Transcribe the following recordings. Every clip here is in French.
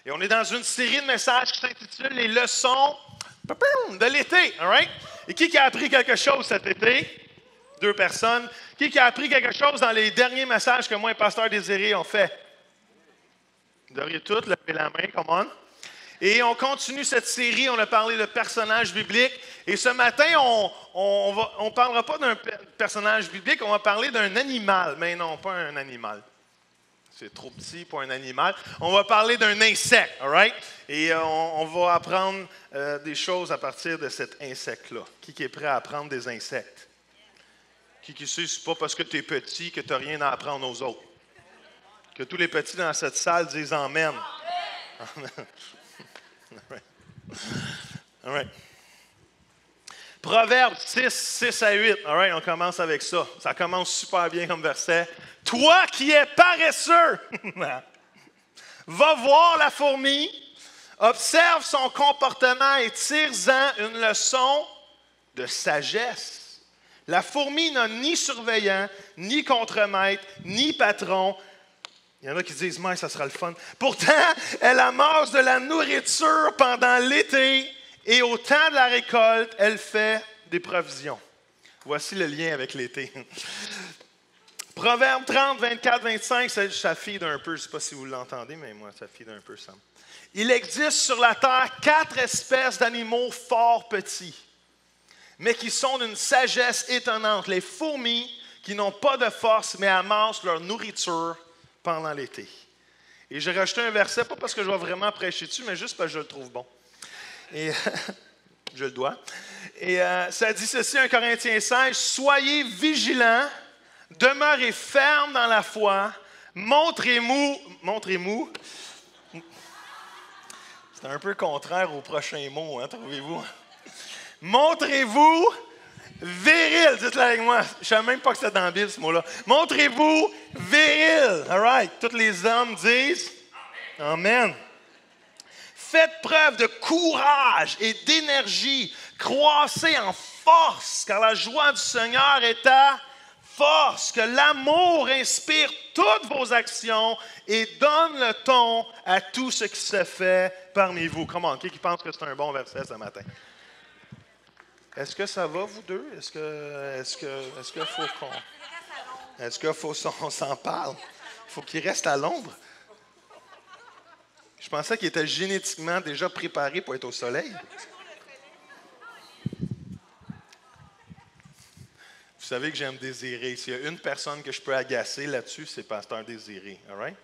Et on est dans une série de messages qui s'intitule Les leçons de l'été. All right? Et qui a appris quelque chose cet été? 2 personnes. Qui a appris quelque chose dans les derniers messages que moi et Pasteur Désiré ont fait? Vous devriez tous lever la main, come on. Et on continue cette série, on a parlé de personnages bibliques. Et ce matin, on ne parlera pas d'un personnage biblique, on va parler d'un animal. Mais non, pas un animal. C'est trop petit pour un animal. On va parler d'un insecte, all right? Et on va apprendre des choses à partir de cet insecte-là. Qui est prêt à apprendre des insectes? Qui sait, c'est pas parce que tu es petit que tu n'as rien à apprendre aux autres. Que tous les petits dans cette salle disent Amen. Amen. All right. Proverbe 6 à 8. All right, on commence avec ça. Ça commence super bien comme verset. Toi qui es paresseux, va voir la fourmi, observe son comportement et tire-en une leçon de sagesse. La fourmi n'a ni surveillant, ni contremaître, ni patron. Il y en a qui disent, mais ça sera le fun. Pourtant, elle amasse de la nourriture pendant l'été et au temps de la récolte, elle fait des provisions. Voici le lien avec l'été. Proverbe 30, 24, 25, ça fide un peu. Je ne sais pas si vous l'entendez, mais moi, ça fide un peu, Sam. Il existe sur la terre 4 espèces d'animaux fort petits, mais qui sont d'une sagesse étonnante. Les fourmis, qui n'ont pas de force, mais amassent leur nourriture pendant l'été. Et j'ai rajouté un verset, pas parce que je vais vraiment prêcher dessus, mais juste parce que je le trouve bon. Et je le dois. Et ça dit ceci, 1 Corinthiens 16, « Soyez vigilants, demeurez fermes dans la foi, montrez-vous. » C'est un peu contraire au prochain mot, hein, trouvez-vous? « Montrez-vous viril. » Dites-le avec moi. Je ne savais même pas que c'était dans la Bible, ce mot-là. « Montrez-vous viril. » All right. Tous les hommes disent Amen. Faites preuve de courage et d'énergie. Croissez en force, car la joie du Seigneur est ta force. Que l'amour inspire toutes vos actions et donne le ton à tout ce qui se fait parmi vous. Comment? Qui pense que c'est un bon verset ce matin? Est-ce que ça va, vous deux? Est-ce qu'il faut qu'on s'en parle? Il faut qu'il reste à l'ombre? Je pensais qu'il était génétiquement déjà préparé pour être au soleil. Vous savez que j'aime Désiré. S'il y a une personne que je peux agacer là-dessus, c'est Pasteur Désiré. All right?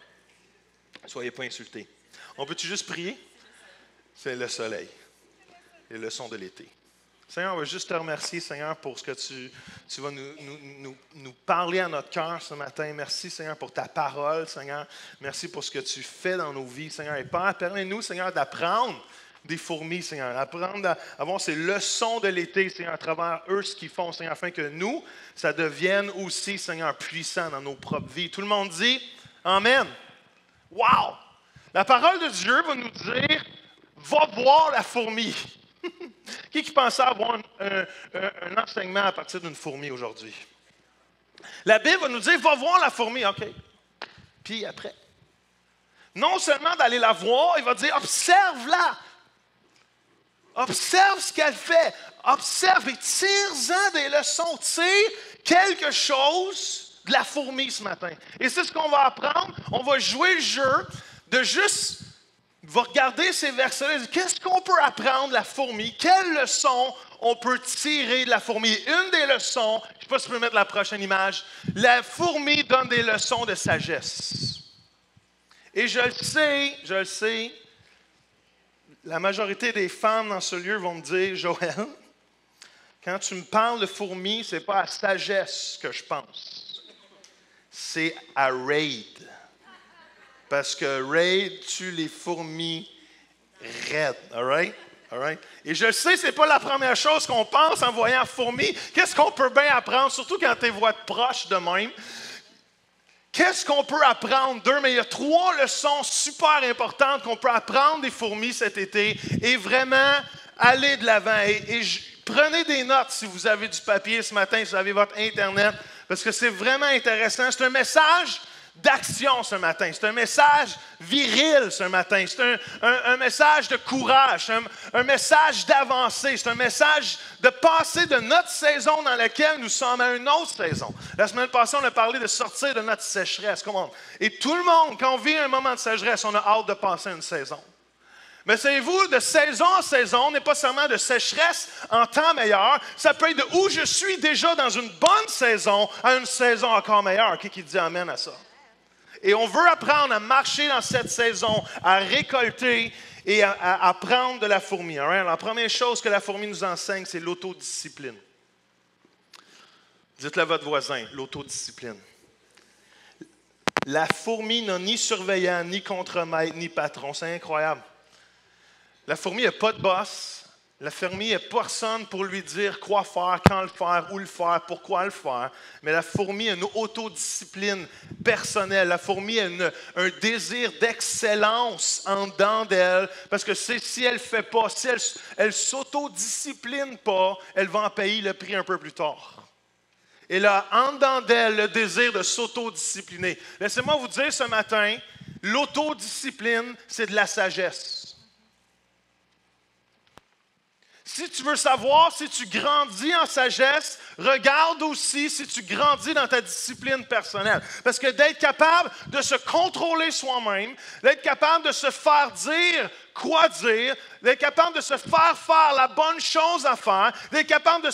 Soyez pas insultés. On peut-tu juste prier? C'est le soleil. Les leçons de l'été. Seigneur, on va juste te remercier, Seigneur, pour ce que tu vas nous parler à notre cœur ce matin. Merci, Seigneur, pour ta parole, Seigneur. Merci pour ce que tu fais dans nos vies, Seigneur. Et Père, permets-nous, Seigneur, d'apprendre des fourmis, Seigneur. Apprendre à avoir ces leçons de l'été, Seigneur, à travers eux, ce qu'ils font, Seigneur, afin que nous, ça devienne aussi, Seigneur, puissant dans nos propres vies. Tout le monde dit Amen. Wow! La parole de Dieu va nous dire, va voir la fourmi. Qui pensait avoir un enseignement à partir d'une fourmi aujourd'hui? La Bible va nous dire, va voir la fourmi, OK. Puis après, non seulement d'aller la voir, il va dire, observe-la. Observe ce qu'elle fait. Observe et tire-en des leçons. Tire quelque chose de la fourmi ce matin. Et c'est ce qu'on va apprendre. On va jouer le jeu de juste... va regarder ces versets-là. Qu'est-ce qu'on peut apprendre de la fourmi? Quelles leçons on peut tirer de la fourmi? Une des leçons, je ne sais pas si je peux mettre la prochaine image, la fourmi donne des leçons de sagesse. Et je le sais, la majorité des femmes dans ce lieu vont me dire, Joël, quand tu me parles de fourmi, ce n'est pas à sagesse que je pense. C'est à raid. Parce que raid tue les fourmis raides. All right? All right? Et je sais, ce n'est pas la première chose qu'on pense en voyant fourmi. Qu'est-ce qu'on peut bien apprendre, surtout quand tu les vois proches de même? Qu'est-ce qu'on peut apprendre d'eux? Mais il y a 3 leçons super importantes qu'on peut apprendre des fourmis cet été et vraiment aller de l'avant. Prenez des notes si vous avez du papier ce matin, si vous avez votre Internet, parce que c'est vraiment intéressant. C'est un message d'action ce matin. C'est un message viril ce matin. C'est un message de courage, un message d'avancée. C'est un message de passer de notre saison dans laquelle nous sommes à une autre saison. La semaine passée, on a parlé de sortir de notre sécheresse. Comment? Et tout le monde, quand on vit un moment de sécheresse, on a hâte de passer une saison. Mais savez-vous, de saison en saison, n'est pas seulement de sécheresse en temps meilleur, ça peut être de où je suis déjà dans une bonne saison à une saison encore meilleure. Qui dit amen à ça? Et on veut apprendre à marcher dans cette saison, à récolter et à prendre de la fourmi. Right? La première chose que la fourmi nous enseigne, c'est l'autodiscipline. Dites-le à votre voisin, l'autodiscipline. La fourmi n'a ni surveillant, ni contremaître, ni patron. C'est incroyable. La fourmi n'a pas de boss. La fourmi n'a personne pour lui dire quoi faire, quand le faire, où le faire, pourquoi le faire. Mais la fourmi a une autodiscipline personnelle. La fourmi a un désir d'excellence en dedans d'elle. Parce que si elle ne fait pas, si elle ne s'autodiscipline pas, elle va en payer le prix un peu plus tard. Elle a en dedans d'elle le désir de s'autodiscipliner. Laissez-moi vous dire ce matin, l'autodiscipline, c'est de la sagesse. Si tu veux savoir si tu grandis en sagesse, regarde aussi si tu grandis dans ta discipline personnelle. Parce que d'être capable de se contrôler soi-même, d'être capable de se faire dire quoi dire, d'être capable de se faire la bonne chose à faire, d'être capable de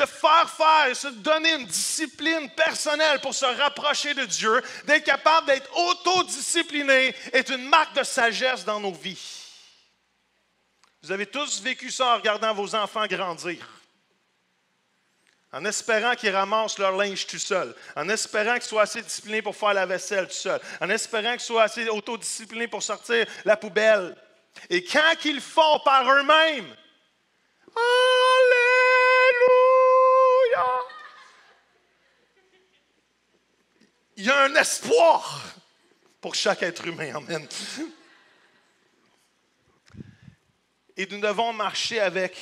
faire et se donner une discipline personnelle pour se rapprocher de Dieu, d'être capable d'être autodiscipliné est une marque de sagesse dans nos vies. Vous avez tous vécu ça en regardant vos enfants grandir, en espérant qu'ils ramassent leur linge tout seuls, en espérant qu'ils soient assez disciplinés pour faire la vaisselle tout seuls, en espérant qu'ils soient assez autodisciplinés pour sortir la poubelle. Et quand ils le font par eux-mêmes, Alléluia! Il y a un espoir pour chaque être humain. Amen. Et nous devons marcher avec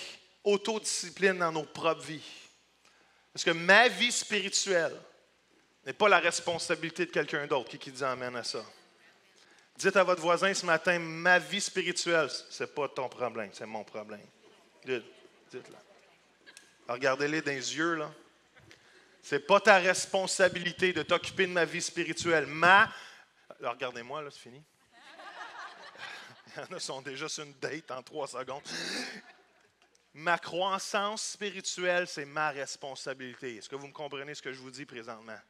autodiscipline dans nos propres vies. Parce que ma vie spirituelle n'est pas la responsabilité de quelqu'un d'autre. Qui dit amen à ça? Dites à votre voisin ce matin, ma vie spirituelle, ce n'est pas ton problème, c'est mon problème. Dites-le. Regardez-les dans les yeux, là. Ce n'est pas ta responsabilité de t'occuper de ma vie spirituelle. Alors, regardez-moi, là, c'est fini. Il y en a qui sont déjà sur une date en 3 secondes. Ma croissance spirituelle, c'est ma responsabilité. Est-ce que vous me comprenez ce que je vous dis présentement?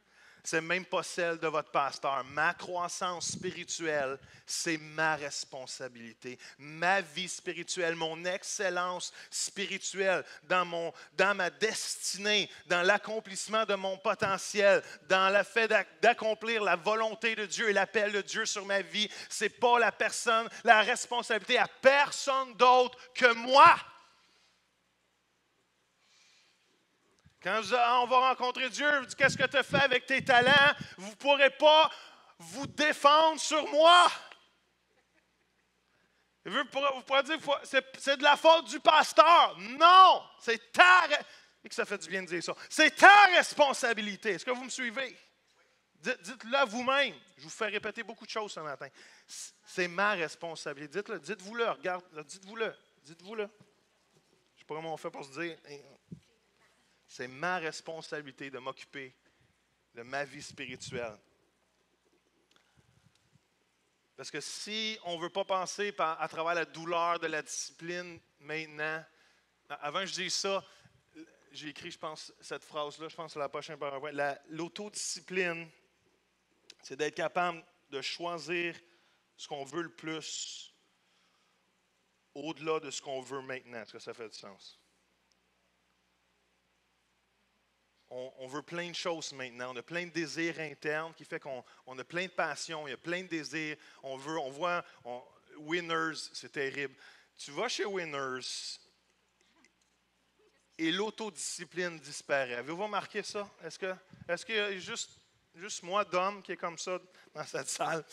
C'est même pas celle de votre pasteur. Ma croissance spirituelle, c'est ma responsabilité. Ma vie spirituelle, mon excellence spirituelle dans ma destinée, dans l'accomplissement de mon potentiel, dans le fait d'accomplir la volonté de Dieu et l'appel de Dieu sur ma vie, c'est pas la responsabilité à personne d'autre que moi. Quand on va rencontrer Dieu, vous dites, qu'est-ce que tu as fait avec tes talents? Vous ne pourrez pas vous défendre sur moi. Vous pourrez dire, c'est de la faute du pasteur. Non, c'est et que ça fait du bien de dire ça. C'est ta responsabilité. Est-ce que vous me suivez? Dites-le à vous-même. Je vous fais répéter beaucoup de choses ce matin. C'est ma responsabilité. Dites-le, dites-vous-le, regarde, dites-vous-le. Je ne sais pas comment on fait pour se dire. C'est ma responsabilité de m'occuper de ma vie spirituelle. Parce que si on ne veut pas passer à travers la douleur de la discipline maintenant, avant que je dise ça, j'ai écrit, je pense, cette phrase-là, je pense que c'est la prochaine paragraphe. L'autodiscipline, c'est d'être capable de choisir ce qu'on veut le plus au-delà de ce qu'on veut maintenant. Est-ce que ça fait du sens? On veut plein de choses maintenant. On a plein de désirs internes qui fait qu'on a plein de passions. Il y a plein de désirs. Winners, c'est terrible. Tu vas chez Winners et l'autodiscipline disparaît. Avez-vous remarqué ça? Est-ce qu'il y a juste moi, d'homme, qui est comme ça dans cette salle?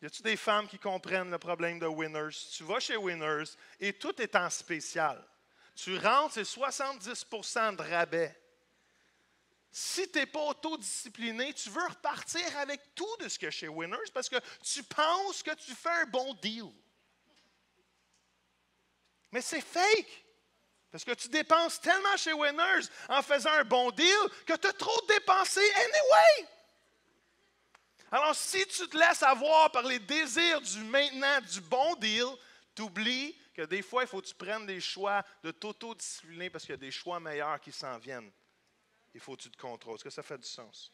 Y a-t-il des femmes qui comprennent le problème de Winners? Tu vas chez Winners et tout est en spécial. Tu rentres, c'est 70% de rabais. si tu n'es pas autodiscipliné, tu veux repartir avec tout de ce que chez Winners parce que tu penses que tu fais un bon deal. Mais c'est fake. Parce que tu dépenses tellement chez Winners en faisant un bon deal que tu as trop dépensé anyway. Alors, si tu te laisses avoir par les désirs du maintenant, du bon deal, tu oublies que des fois, il faut que tu prennes des choix de t'autodiscipliner parce qu'il y a des choix meilleurs qui s'en viennent. Il faut que tu te contrôles. Est-ce que ça fait du sens?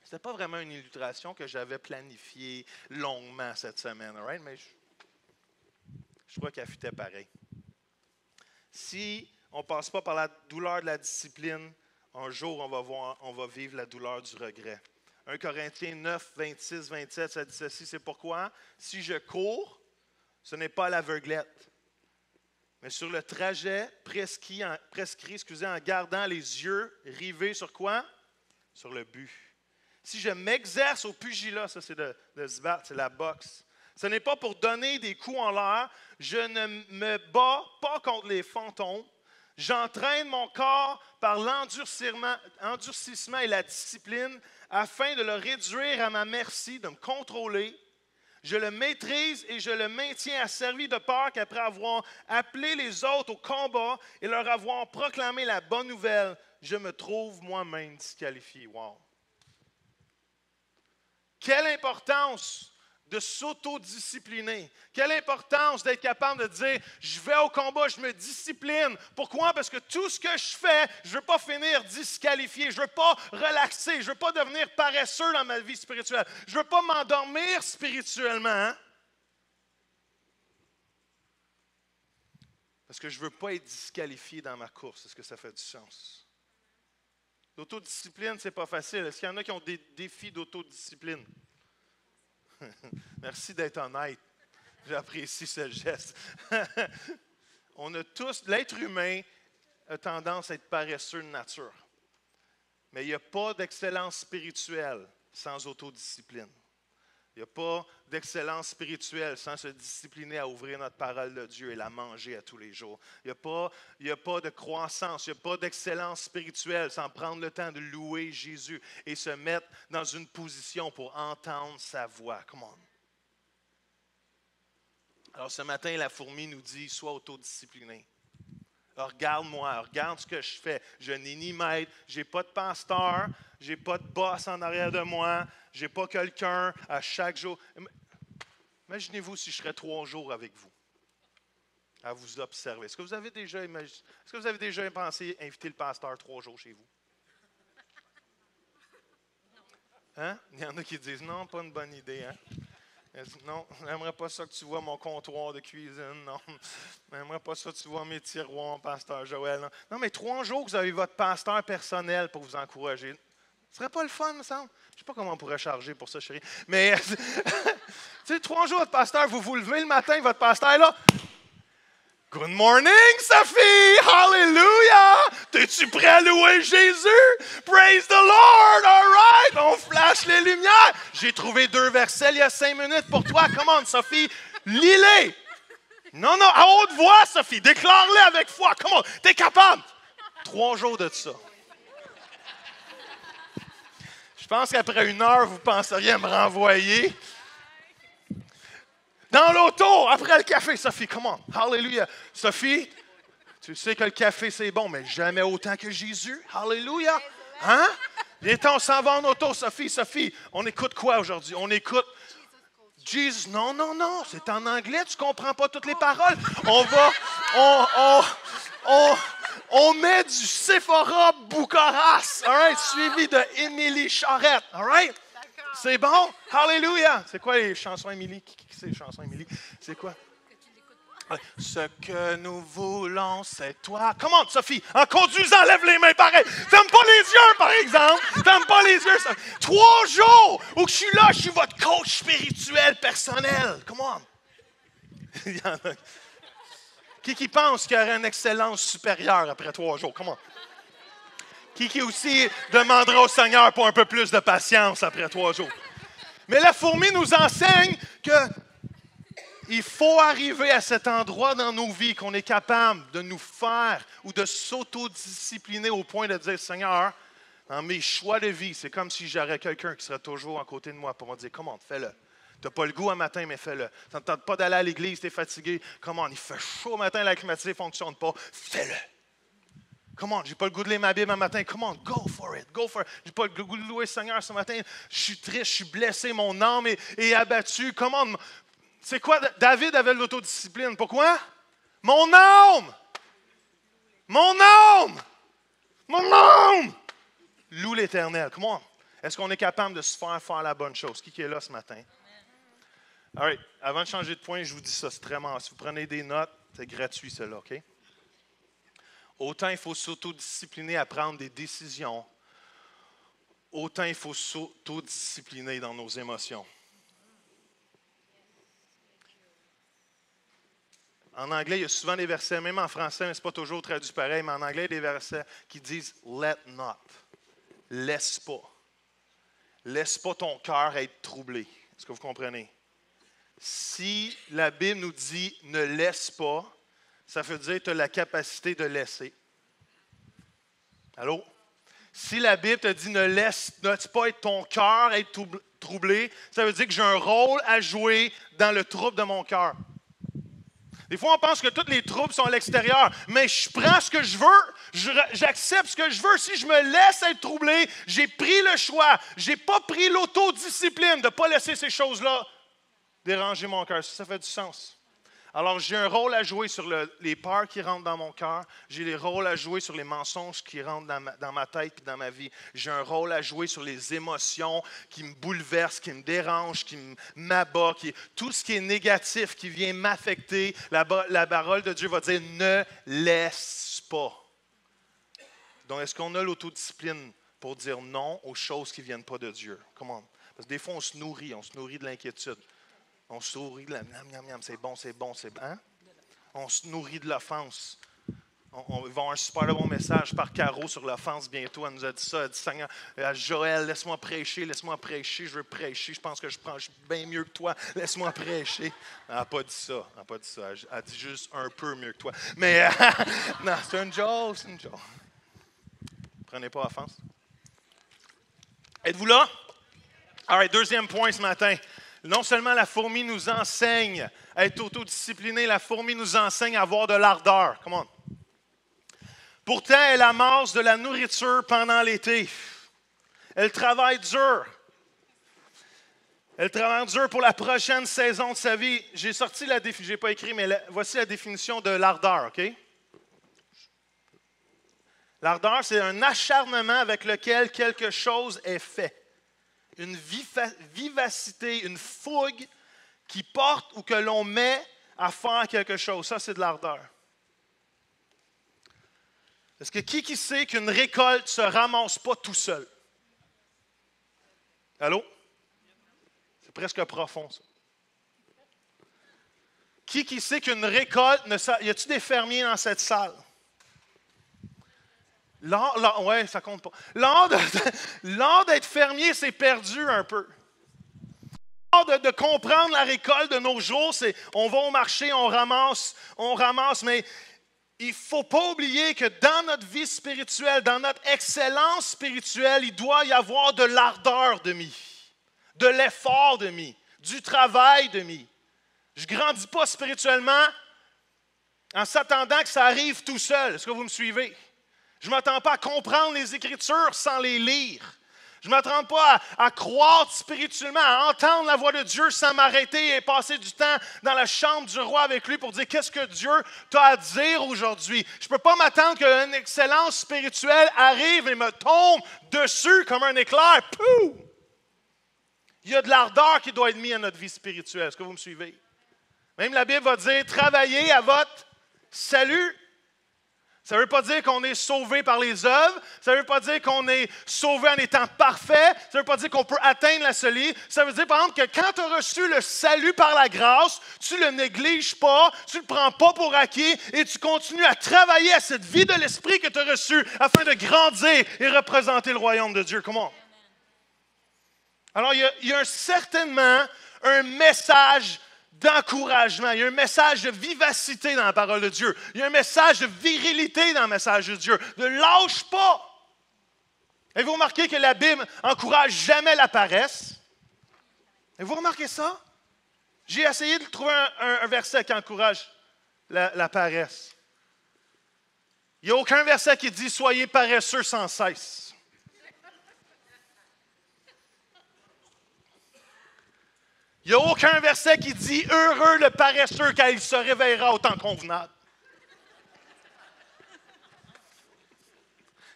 Ce n'était pas vraiment une illustration que j'avais planifiée longuement cette semaine, right? Mais je crois qu'elle fitait pareil. Si on ne passe pas par la douleur de la discipline, un jour, on va vivre la douleur du regret. 1 Corinthiens 9, 26, 27, ça dit ceci, c'est pourquoi, si je cours, ce n'est pas à l'aveuglette, mais sur le trajet prescrit en gardant les yeux rivés sur quoi? Sur le but. Si je m'exerce au pugilat, ça c'est de se battre, c'est la boxe. Ce n'est pas pour donner des coups en l'air. Je ne me bats pas contre les fantômes. J'entraîne mon corps par l'endurcissement et la discipline afin de le réduire à ma merci, de me contrôler. Je le maîtrise et je le maintiens asservi de peur qu'après avoir appelé les autres au combat et leur avoir proclamé la bonne nouvelle, je me trouve moi-même disqualifié. Wow! Quelle importance de s'autodiscipliner. Quelle importance d'être capable de dire, je vais au combat, je me discipline. Pourquoi? Parce que tout ce que je fais, je ne veux pas finir disqualifié. Je ne veux pas relaxer. Je ne veux pas devenir paresseux dans ma vie spirituelle. Je ne veux pas m'endormir spirituellement. Hein? Parce que je ne veux pas être disqualifié dans ma course. Est-ce que ça fait du sens? L'autodiscipline, ce n'est pas facile. Est-ce qu'il y en a qui ont des défis d'autodiscipline? Merci d'être honnête. J'apprécie ce geste. On a tous, l'être humain a tendance à être paresseux de nature. Mais il n'y a pas d'excellence spirituelle sans autodiscipline. Il n'y a pas d'excellence spirituelle sans se discipliner à ouvrir notre parole de Dieu et la manger à tous les jours. Il n'y a pas de croissance, il n'y a pas d'excellence spirituelle sans prendre le temps de louer Jésus et se mettre dans une position pour entendre sa voix. Come on. Alors ce matin, la fourmi nous dit, sois autodiscipliné. Alors, regarde-moi, regarde ce que je fais. Je n'ai ni maître, je n'ai pas de pasteur, je n'ai pas de boss en arrière de moi, je n'ai pas quelqu'un à chaque jour. Imaginez-vous si je serais 3 jours avec vous, à vous observer. Est-ce que vous avez déjà pensé inviter le pasteur 3 jours chez vous? Hein? Il y en a qui disent, non, pas une bonne idée, hein? Non, j'aimerais pas ça que tu vois mon comptoir de cuisine. Non, j'aimerais pas ça que tu vois mes tiroirs, pasteur Joël. Non, mais 3 jours que vous avez votre pasteur personnel pour vous encourager. Ce serait pas le fun, me semble? Je ne sais pas comment on pourrait charger pour ça, chérie. Mais, tu sais, 3 jours, votre pasteur, vous vous levez le matin, votre pasteur est là. Good morning, Sophie! Hallelujah! T'es-tu prêt à louer Jésus? Praise the Lord! All right! On flash les lumières! J'ai trouvé 2 versets il y a 5 minutes pour toi. Come on, Sophie! Lis-les! Non, à haute voix, Sophie! Déclare-les avec foi! Come on! T'es capable! 3 jours de ça. Je pense qu'après 1 heure, vous penseriez à me renvoyer. Dans l'auto, après le café, Sophie, come on, hallelujah. Sophie, tu sais que le café, c'est bon, mais jamais autant que Jésus. Hallelujah. Hein? Viens-t'en, on s'en va en auto, Sophie, on écoute quoi aujourd'hui? On écoute Jesus. Non, c'est en anglais, tu ne comprends pas toutes les paroles. On met du Sephora Boucaras, all right, suivi de Émilie Charette, all right? C'est bon? Hallelujah! C'est quoi les chansons Émilie? Qui c'est les chansons Émilie? C'est quoi? Ce que nous voulons, c'est toi. Comment, Sophie? En conduisant, lève les mains pareil. Ferme pas les yeux, par exemple. Ferme pas les yeux. 3 jours où je suis là, je suis votre coach spirituel personnel. Come on. Il y en a. Qui pense qu'il y aurait une excellence supérieure après 3 jours? Come on. Qui aussi demandera au Seigneur pour un peu plus de patience après 3 jours. Mais la fourmi nous enseigne qu'il Il faut arriver à cet endroit dans nos vies qu'on est capable de nous faire ou de s'autodiscipliner au point de dire, Seigneur, dans mes choix de vie, c'est comme si j'aurais quelqu'un qui serait toujours à côté de moi pour me dire, comment, fais-le. Tu n'as pas le goût un matin, mais fais-le. Tu ne tentes pas d'aller à l'église, tu es fatigué. Comment, il fait chaud matin, la climatisée ne fonctionne pas. Fais-le. Comment, j'ai pas le goût de lire ma Bible un matin. Comment, go for it, go for it. J'ai pas le goût de louer le Seigneur ce matin. Je suis triste, je suis blessé, mon âme est abattue. Comment, c'est quoi, David avait l'autodiscipline. Pourquoi? Mon âme! Mon âme! Mon âme! Loue l'Éternel. Comment? Est-ce qu'on est capable de se faire la bonne chose? Qui est là ce matin? All right. Avant de changer de point, je vous dis ça, c'est vraiment. Si vous prenez des notes, c'est gratuit, cela, OK? Autant il faut s'autodiscipliner à prendre des décisions, autant il faut s'autodiscipliner dans nos émotions. En anglais, il y a souvent des versets, même en français, mais ce n'est pas toujours traduit pareil, mais en anglais, il y a des versets qui disent « let not ». Laisse pas. Laisse pas ton cœur être troublé. Est-ce que vous comprenez? Si la Bible nous dit « ne laisse pas », ça veut dire que tu as la capacité de laisser. Allô? Si la Bible te dit ne laisse pas être ton cœur être troublé, ça veut dire que j'ai un rôle à jouer dans le trouble de mon cœur. Des fois, on pense que tous les troubles sont à l'extérieur, mais je prends ce que je veux, j'accepte ce que je veux. Si je me laisse être troublé, j'ai pris le choix. Je n'ai pas pris l'autodiscipline de ne pas laisser ces choses-là déranger mon cœur. Ça fait du sens. Alors, j'ai un rôle à jouer sur les peurs qui rentrent dans mon cœur. J'ai les rôles à jouer sur les mensonges qui rentrent dans ma tête et dans ma vie. J'ai un rôle à jouer sur les émotions qui me bouleversent, qui me dérangent, qui m'abattent. Tout ce qui est négatif, qui vient m'affecter, la parole de Dieu va dire « ne laisse pas ». Donc, est-ce qu'on a l'autodiscipline pour dire non aux choses qui ne viennent pas de Dieu? Comment? Parce que des fois, on se nourrit de l'inquiétude. On se nourrit de la c'est bon, c'est bon. Hein? On se nourrit de l'offense. On va avoir un super bon message par Caro sur l'offense bientôt. Elle nous a dit ça. Elle a dit, Seigneur, Joël, laisse-moi prêcher, je veux prêcher. Je pense que je prêche bien mieux que toi. Laisse-moi prêcher. Elle n'a pas dit ça. Elle a dit juste un peu mieux que toi. Mais non, c'est une joke. Prenez pas offense. Êtes-vous là? All right, deuxième point ce matin. Non seulement la fourmi nous enseigne à être autodisciplinée, la fourmi nous enseigne à avoir de l'ardeur. Come on. Pourtant, elle amasse de la nourriture pendant l'été. Elle travaille dur. Elle travaille dur pour la prochaine saison de sa vie. J'ai sorti la définition, je n'ai pas écrit, mais voici la définition de l'ardeur, OK? L'ardeur, c'est un acharnement avec lequel quelque chose est fait. Une vivacité, une fougue qui porte ou que l'on met à faire quelque chose. Ça, c'est de l'ardeur. Parce que qui sait qu'une récolte ne se ramasse pas tout seul? Allô? C'est presque profond, ça. Qui sait qu'une récolte ne... Y a-t-il des fermiers dans cette salle? Oui, ça compte pas. L'art d'être fermier, c'est perdu un peu. L'art de comprendre la récolte de nos jours, c'est on va au marché, on ramasse, mais il ne faut pas oublier que dans notre vie spirituelle, dans notre excellence spirituelle, il doit y avoir de l'ardeur de de l'effort de du travail de Je ne grandis pas spirituellement en s'attendant que ça arrive tout seul. Est-ce que vous me suivez? Je ne m'attends pas à comprendre les Écritures sans les lire. Je ne m'attends pas à croître spirituellement, à entendre la voix de Dieu sans m'arrêter et passer du temps dans la chambre du roi avec lui pour dire qu'est-ce que Dieu t'a à dire aujourd'hui. Je ne peux pas m'attendre qu'une excellence spirituelle arrive et me tombe dessus comme un éclair. Pouh! Il y a de l'ardeur qui doit être mise à notre vie spirituelle. Est-ce que vous me suivez? Même la Bible va dire travaillez à votre salut. Ça ne veut pas dire qu'on est sauvé par les œuvres. Ça ne veut pas dire qu'on est sauvé en étant parfait. Ça ne veut pas dire qu'on peut atteindre la solie. Ça veut dire, par exemple, que quand tu as reçu le salut par la grâce, tu ne le négliges pas, tu ne le prends pas pour acquis et tu continues à travailler à cette vie de l'esprit que tu as reçue afin de grandir et représenter le royaume de Dieu. Comment? Alors, il y a certainement un message d'encouragement. Il y a un message de vivacité dans la parole de Dieu. Il y a un message de virilité dans le message de Dieu. Ne lâche pas. Avez-vous remarqué que la Bible n'encourage jamais la paresse? Avez-vous remarqué ça? J'ai essayé de trouver un verset qui encourage la paresse. Il n'y a aucun verset qui dit « Soyez paresseux sans cesse ». Il n'y a aucun verset qui dit « Heureux le paresseux car il se réveillera au temps convenable ».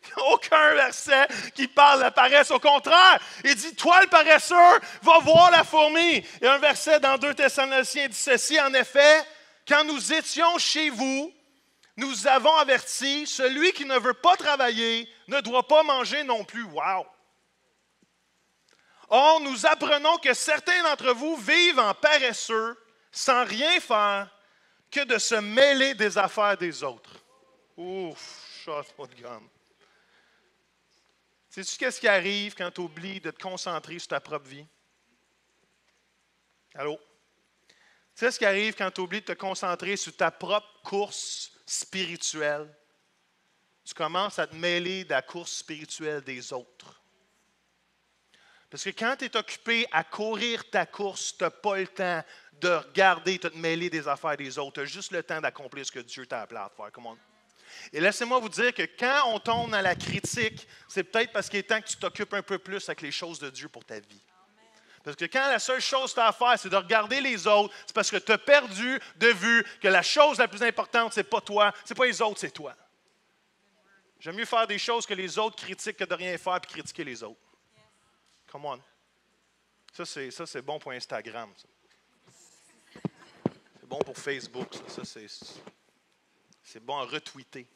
Il n'y a aucun verset qui parle de la paresse. Au contraire, il dit « Toi le paresseux, va voir la fourmi ». Il y a un verset dans 2 Thessaloniciens dit ceci, en effet, « Quand nous étions chez vous, nous avons averti, celui qui ne veut pas travailler ne doit pas manger non plus. » Wow! Or, nous apprenons que certains d'entre vous vivent en paresseux, sans rien faire, que de se mêler des affaires des autres. Ouf, shot pas de gomme. Sais-tu qu'est-ce qui arrive quand tu oublies de te concentrer sur ta propre vie? Allô? Tu sais ce qui arrive quand tu oublies de te concentrer sur ta propre course spirituelle? Tu commences à te mêler de la course spirituelle des autres. Parce que quand tu es occupé à courir ta course, tu n'as pas le temps de regarder, de te mêler des affaires des autres. Tu as juste le temps d'accomplir ce que Dieu t'a appelé à faire. Come on. Et laissez-moi vous dire que quand on tombe dans la critique, c'est peut-être parce qu'il est temps que tu t'occupes un peu plus avec les choses de Dieu pour ta vie. Parce que quand la seule chose que tu as à faire, c'est de regarder les autres, c'est parce que tu as perdu de vue que la chose la plus importante, ce n'est pas toi, ce n'est pas les autres, c'est toi. J'aime mieux faire des choses que les autres critiquent que de rien faire et critiquer les autres. Come on. Ça, c'est bon pour Instagram. Ça. C'est bon pour Facebook. Ça c'est bon à retweeter.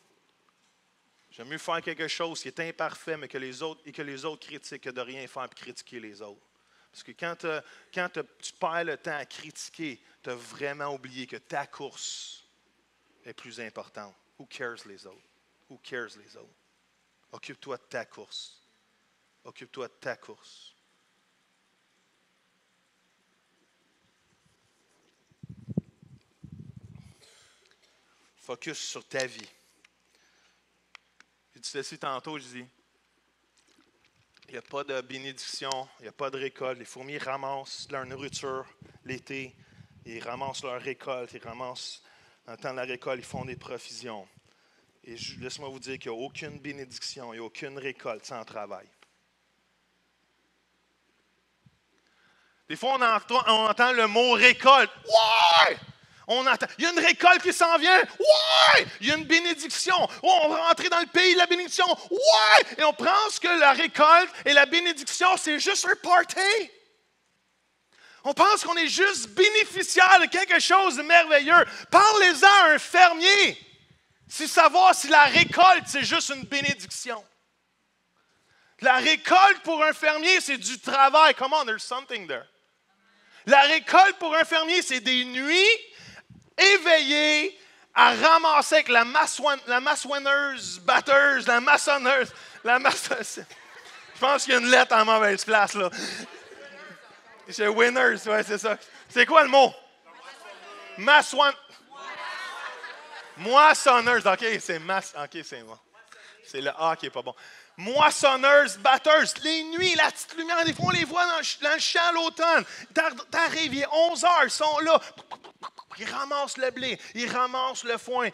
J'aime mieux faire quelque chose qui est imparfait, mais que les autres critiquent que de rien faire et critiquer les autres. Parce que quand tu perds le temps à critiquer, tu as vraiment oublié que ta course est plus importante. Who cares les autres? Who cares les autres? Occupe-toi de ta course. Occupe-toi de ta course. Focus sur ta vie. J'ai dit ceci tantôt, je dis, il n'y a pas de bénédiction, il n'y a pas de récolte. Les fourmis ramassent leur nourriture l'été, ils ramassent leur récolte, ils ramassent, dans le temps de la récolte, ils font des provisions. Et laisse-moi vous dire qu'il n'y a aucune bénédiction, il n'y a aucune récolte sans travail. Des fois, on entend le mot récolte. Ouais! On entend, il y a une récolte qui s'en vient. Ouais! Il y a une bénédiction. Oh, on va rentrer dans le pays de la bénédiction. Ouais! Et on pense que la récolte et la bénédiction, c'est juste un party. On pense qu'on est juste bénéficiaire de quelque chose de merveilleux. Parlez-en à un fermier. C'est savoir si la récolte, c'est juste une bénédiction. La récolte pour un fermier, c'est du travail. Come on, there's something there. La récolte pour un fermier, c'est des nuits éveillées à ramasser avec la maçonneuse, batteuse, la maçonneuse. Je pense qu'il y a une lettre en mauvaise place, là. C'est winners, ouais, c'est ça. C'est quoi le mot? Moissonneuse. OK, c'est OK, c'est moi. C'est le A qui n'est pas bon. Moissonneuse, batteuse, les nuits, la petite lumière, des fois on les voit dans le champ à l'automne. T'arrives, il est 11 heures, ils sont là. Ils ramassent le blé, ils ramassent le foin.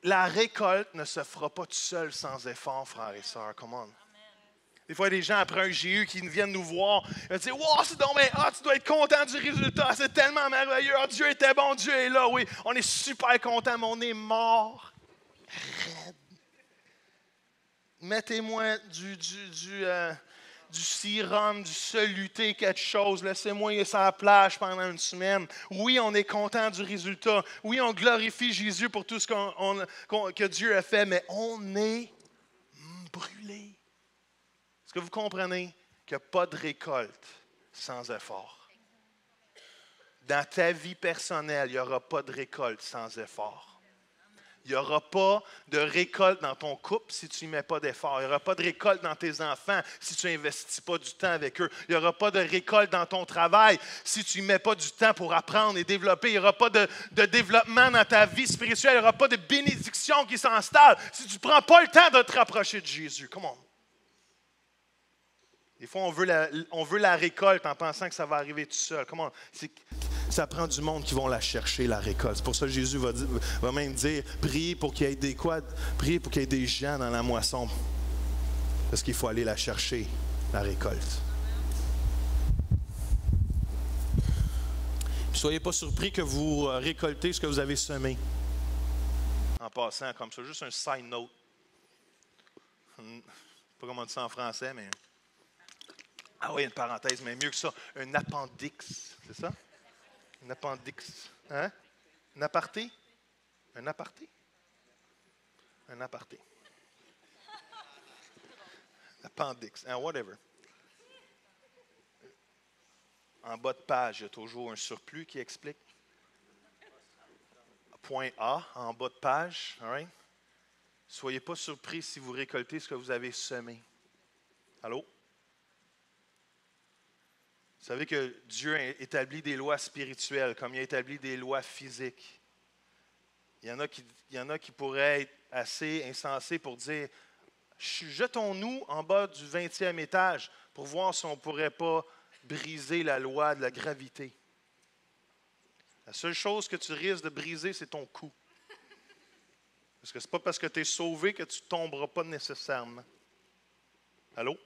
La récolte ne se fera pas tout seul sans effort, frères et sœurs. Come on. Des fois, il y a des gens après un GU qui viennent nous voir. Ils vont dire, wow, c'est donc bien, tu dois être content du résultat, c'est tellement merveilleux. Oh, Dieu était bon, Dieu est là, oui. On est super content, mais on est mort. Raide. Mettez-moi du sérum, du soluté, quelque chose. Laissez-moi y aller sur la plage pendant une semaine. Oui, on est content du résultat. Oui, on glorifie Jésus pour tout ce que Dieu a fait, mais on est brûlé. Est-ce que vous comprenez qu'il n'y a pas de récolte sans effort? Dans ta vie personnelle, il n'y aura pas de récolte sans effort. Il n'y aura pas de récolte dans ton couple si tu n'y mets pas d'effort. Il n'y aura pas de récolte dans tes enfants si tu n'investis pas du temps avec eux. Il n'y aura pas de récolte dans ton travail si tu n'y mets pas du temps pour apprendre et développer. Il n'y aura pas de développement dans ta vie spirituelle. Il n'y aura pas de bénédiction qui s'installe si tu ne prends pas le temps de te rapprocher de Jésus. Come on. Des fois, on veut la récolte en pensant que ça va arriver tout seul. Comment? Ça prend du monde qui vont la chercher, la récolte. C'est pour ça que Jésus va même dire, priez pour qu'il y ait des quoi? Priez pour qu'il y ait des gens dans la moisson. Parce qu'il faut aller la chercher, la récolte. Puis soyez pas surpris que vous récoltez ce que vous avez semé. En passant, comme ça, juste un side note. Je ne sais pas comment on dit ça en français, mais... Ah oui, une parenthèse, mais mieux que ça, un appendix, c'est ça? Un appendix. Hein? Un aparté? Un aparté? Un aparté. Appendix, hein, whatever. En bas de page, il y a toujours un surplus qui explique. Point A, en bas de page, all right? Soyez pas surpris si vous récoltez ce que vous avez semé. Allô? Vous savez que Dieu a établi des lois spirituelles comme il a établi des lois physiques. Il y en a qui pourraient être assez insensés pour dire « Jetons-nous en bas du 20e étage pour voir si on ne pourrait pas briser la loi de la gravité. » La seule chose que tu risques de briser, c'est ton cou. Parce que ce n'est pas parce que tu es sauvé que tu ne tomberas pas nécessairement. Allô?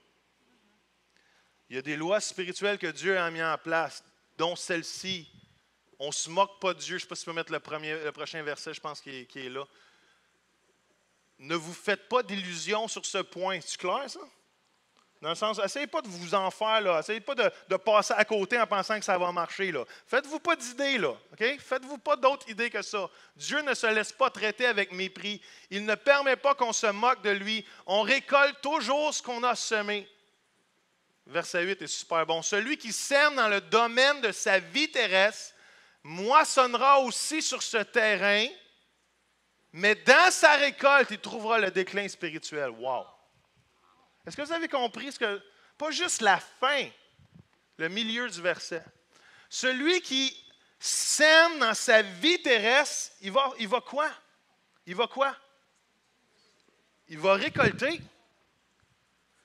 Il y a des lois spirituelles que Dieu a mis en place, dont celle-ci. On ne se moque pas de Dieu. Je ne sais pas si tu peux mettre le prochain verset, je pense qu'il est là. Ne vous faites pas d'illusions sur ce point. C'est clair, ça? Dans le sens, essayez pas de vous en faire, là. Essayez pas de passer à côté en pensant que ça va marcher, là. Faites-vous pas d'idées, là. OK? Faites-vous pas d'autres idées que ça. Dieu ne se laisse pas traiter avec mépris. Il ne permet pas qu'on se moque de lui. On récolte toujours ce qu'on a semé. Verset 8 est super bon. Celui qui sème dans le domaine de sa vie terrestre moissonnera aussi sur ce terrain, mais dans sa récolte, il trouvera le déclin spirituel. Wow! Est-ce que vous avez compris pas juste la fin, le milieu du verset? Celui qui sème dans sa vie terrestre, il va quoi? Il va quoi? Il va récolter.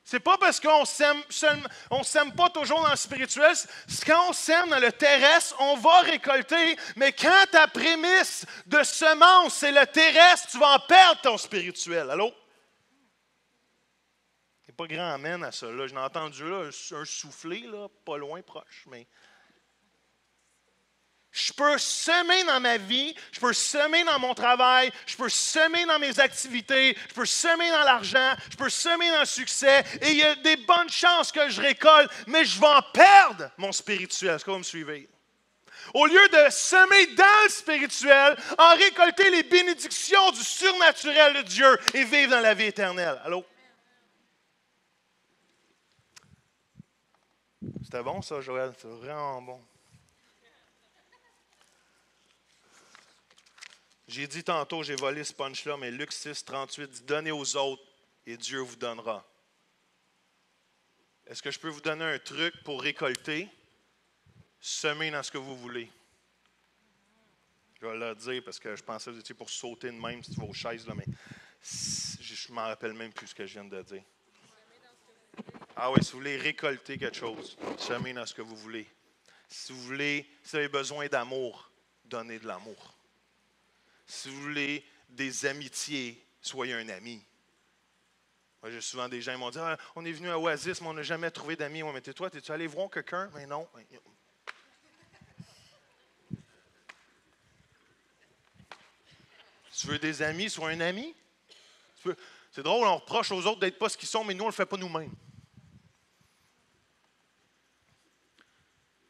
C'est pas parce qu'on sème pas toujours dans le spirituel. Quand on sème dans le terrestre, on va récolter. Mais quand ta prémisse de semence, c'est le terrestre, tu vas en perdre ton spirituel. Allô? Il n'y a pas grand amen à ça. Là. Je l'ai entendu là, un soufflé, là, pas loin, proche. Mais je peux semer dans ma vie, je peux semer dans mon travail, je peux semer dans mes activités, je peux semer dans l'argent, je peux semer dans le succès, et il y a des bonnes chances que je récolte, mais je vais en perdre mon spirituel. Est-ce que vous me suivez? Au lieu de semer dans le spirituel, en récolter les bénédictions du surnaturel de Dieu et vivre dans la vie éternelle. Allô? C'était bon ça, Joël? C'était vraiment bon. J'ai dit tantôt, j'ai volé ce punch-là, mais Luc 6, 38 dit « Donnez aux autres et Dieu vous donnera. » Est-ce que je peux vous donner un truc pour récolter? Semez dans ce que vous voulez. Je vais le dire parce que je pensais que vous étiez pour sauter de même sur vos chaises, là, mais je ne m'en rappelle même plus ce que je viens de dire. Ah oui, si vous voulez récolter quelque chose, semez dans ce que vous voulez. Si vous avez besoin d'amour, donnez de l'amour. Si vous voulez des amitiés, soyez un ami. Moi, j'ai souvent des gens qui m'ont dit « On est venu à Oasis, mais on n'a jamais trouvé d'amis. » Ouais, mais toi, es-tu allé voir quelqu'un? Mais non. Tu veux des amis, sois un ami. C'est drôle, on reproche aux autres d'être pas ce qu'ils sont, mais nous, on ne le fait pas nous-mêmes.